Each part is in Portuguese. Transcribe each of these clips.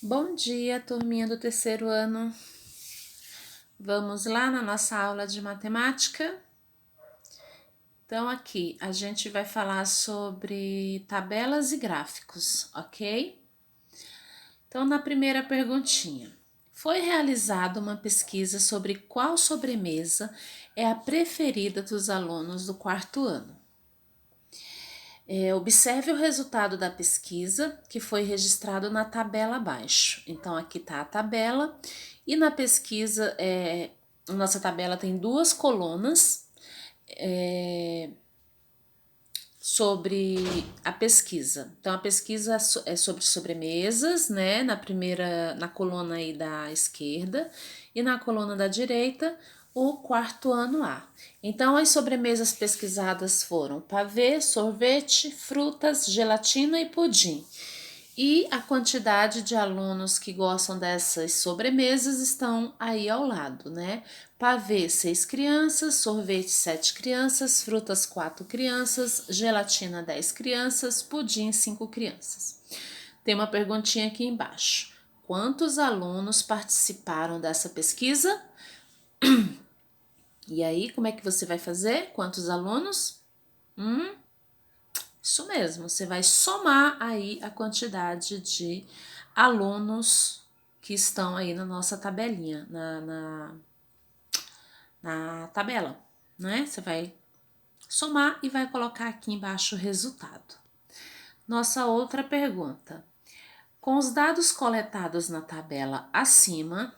Bom dia, turminha do terceiro ano. Vamos lá na nossa aula de matemática? Então, aqui a gente vai falar sobre tabelas e gráficos, ok? Então, na primeira perguntinha, foi realizada uma pesquisa sobre qual sobremesa é a preferida dos alunos do quarto ano. Observe o resultado da pesquisa que foi registrado na tabela abaixo. Então, aqui está a tabela e na pesquisa, nossa tabela tem duas colunas sobre a pesquisa. Então, a pesquisa é sobre sobremesas, né? Na coluna aí da esquerda e na coluna da direita, o quarto ano A. Então, as sobremesas pesquisadas foram pavê, sorvete, frutas, gelatina e pudim. E a quantidade de alunos que gostam dessas sobremesas estão aí ao lado, né? Pavê, 6 crianças, sorvete, 7 crianças, frutas, 4 crianças, gelatina, 10 crianças, pudim, 5 crianças. Tem uma perguntinha aqui embaixo. Quantos alunos participaram dessa pesquisa? E aí, como é que você vai fazer? Quantos alunos? Isso mesmo, você vai somar aí a quantidade de alunos que estão aí na nossa tabelinha, na tabela, né? Você vai somar e vai colocar aqui embaixo o resultado. Nossa outra pergunta. Com os dados coletados na tabela acima,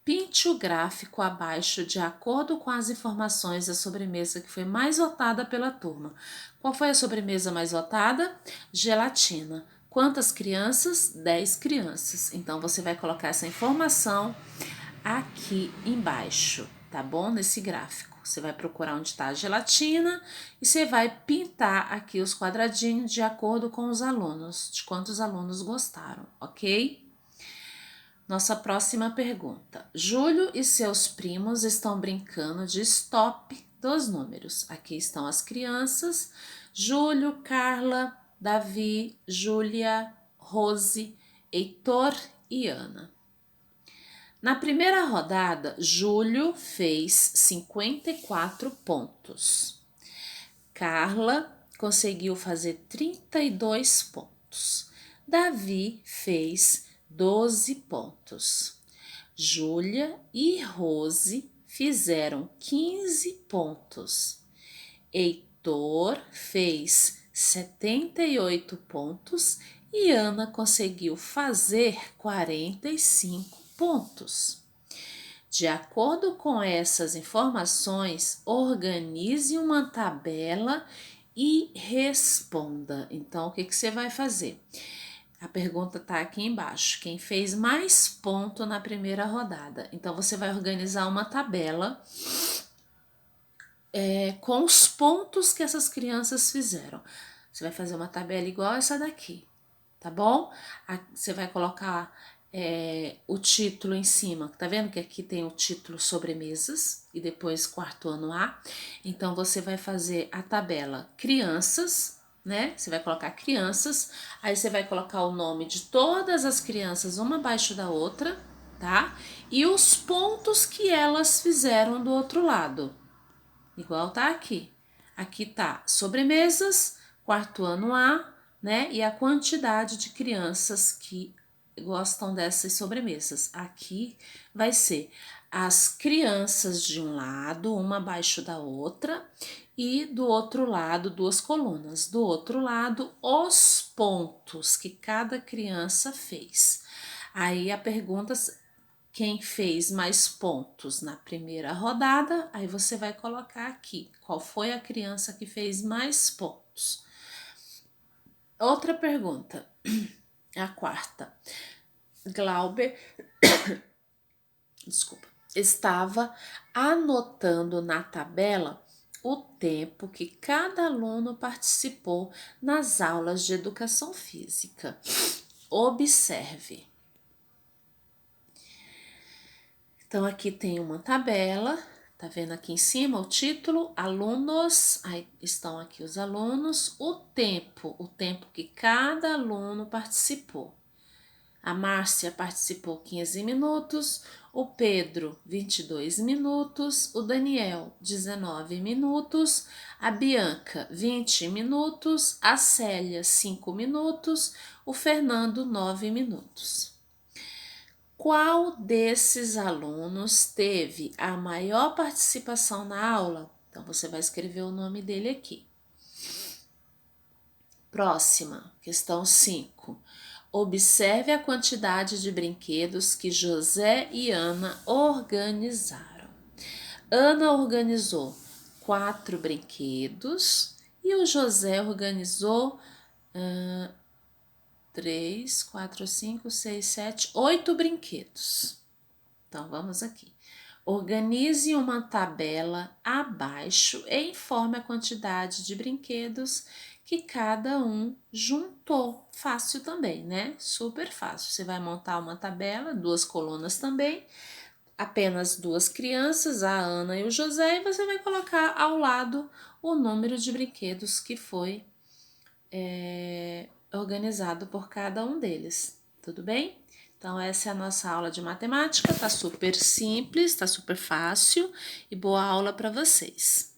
pinte o gráfico abaixo de acordo com as informações da sobremesa que foi mais votada pela turma. Qual foi a sobremesa mais votada? Gelatina. Quantas crianças? 10 crianças. Então, você vai colocar essa informação aqui embaixo, tá bom? Nesse gráfico. Você vai procurar onde está a gelatina e você vai pintar aqui os quadradinhos de acordo com os alunos, de quantos alunos gostaram, ok? Nossa próxima pergunta. Júlio e seus primos estão brincando de stop dos números. Aqui estão as crianças: Júlio, Carla, Davi, Júlia, Rose, Heitor e Ana. Na primeira rodada, Júlio fez 54 pontos. Carla conseguiu fazer 32 pontos. Davi fez 12 pontos. Júlia e Rose fizeram 15 pontos. Heitor fez 78 pontos e Ana conseguiu fazer 45 pontos. De acordo com essas informações, organize uma tabela e responda. Então, o que você vai fazer? A pergunta está aqui embaixo. Quem fez mais ponto na primeira rodada? Então, você vai organizar uma tabela com os pontos que essas crianças fizeram. Você vai fazer uma tabela igual essa daqui, tá bom? Você vai colocar o título em cima. Tá vendo que aqui tem o título sobremesas e depois quarto ano A? Então, você vai fazer a tabela crianças, né? Você vai colocar crianças, aí você vai colocar o nome de todas as crianças uma abaixo da outra, tá? E os pontos que elas fizeram do outro lado. Igual tá aqui. Aqui tá sobremesas, quarto ano A, né? E a quantidade de crianças que gostam dessas sobremesas. Aqui vai ser as crianças de um lado, uma abaixo da outra, e do outro lado, duas colunas. Do outro lado, os pontos que cada criança fez. Aí a pergunta: quem fez mais pontos na primeira rodada, aí você vai colocar aqui qual foi a criança que fez mais pontos. Outra pergunta, a quarta. Glauber, desculpa, estava anotando na tabela o tempo que cada aluno participou nas aulas de educação física. Observe. Então, aqui tem uma tabela, tá vendo aqui em cima o título, alunos, aí estão aqui os alunos, o tempo que cada aluno participou. A Márcia participou 15 minutos, o Pedro 22 minutos, o Daniel 19 minutos, a Bianca 20 minutos, a Célia 5 minutos, o Fernando 9 minutos. Qual desses alunos teve a maior participação na aula? Então você vai escrever o nome dele aqui. Próxima, questão 5. Observe a quantidade de brinquedos que José e Ana organizaram. Ana organizou 4 brinquedos e o José organizou 3, 4, 5, 6, 7, 8 brinquedos. Então vamos aqui. Organize uma tabela abaixo e informe a quantidade de brinquedos que cada um juntou. Fácil também, né? Super fácil. Você vai montar uma tabela, 2 colunas também, apenas 2 crianças, a Ana e o José, e você vai colocar ao lado o número de brinquedos que foi organizado por cada um deles. Tudo bem? Então, essa é a nossa aula de matemática. Tá super simples, tá super fácil e boa aula para vocês.